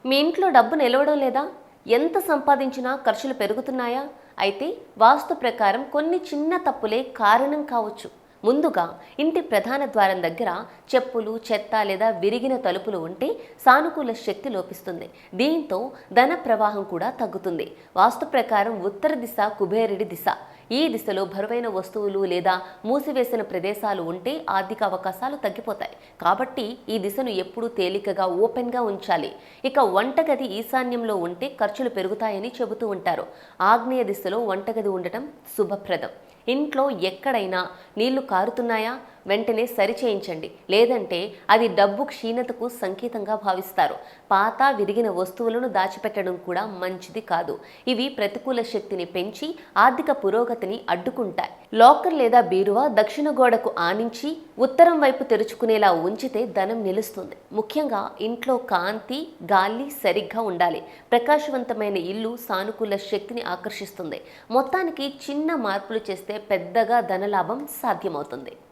మీ ఇంట్లో డబ్బు నిలవడం లేదా? ఎంత సంపాదించినా ఖర్చులు పెరుగుతున్నాయా? అయితే వాస్తు ప్రకారం కొన్ని చిన్న తప్పులే కారణం కావచ్చు. ముందుగా ఇంటి ప్రధాన ద్వారం దగ్గర చెప్పులు, చెత్త లేదా విరిగిన తలుపులు ఉంటే సానుకూల శక్తి లోపిస్తుంది. దీంతో ధన ప్రవాహం కూడా తగ్గుతుంది. వాస్తు ప్రకారం ఉత్తర దిశ కుబేరుడి దిశ. ఈ దిశలో బరువైన వస్తువులు లేదా మూసివేసిన ప్రదేశాలు ఉంటే ఆర్థిక అవకాశాలు తగ్గిపోతాయి. కాబట్టి ఈ దిశను ఎప్పుడూ తేలికగా ఓపెన్గా ఉంచాలి. ఇక వంటగది ఈశాన్యంలో ఉంటే ఖర్చులు పెరుగుతాయని చెబుతూ ఉంటారు. ఆగ్నేయ దిశలో వంటగది ఉండటం శుభప్రదం. ఇంట్లో ఎక్కడైనా నీళ్లు కారుతున్నాయా? వెంటనే సరిచేయించండి. లేదంటే అది డబ్బు క్షీణతకు సంకేతంగా భావిస్తారు. పాత విరిగిన వస్తువులను దాచిపెట్టడం కూడా మంచిది కాదు. ఇవి ప్రతికూల శక్తిని పెంచి ఆర్థిక పురోగతిని అడ్డుకుంటాయి. లాకర్ లేదా బీరువా దక్షిణ గోడకు ఆనించి ఉత్తరం వైపు తెరుచుకునేలా ఉంచితే ధనం నిలుస్తుంది. ముఖ్యంగా ఇంట్లో కాంతి, గాలి సరిగ్గా ఉండాలి. ప్రకాశవంతమైన ఇల్లు సానుకూల శక్తిని ఆకర్షిస్తుంది. మొత్తానికి చిన్న మార్పులు చేస్తే పెద్దగా ధనలాభం సాధ్యమవుతుంది.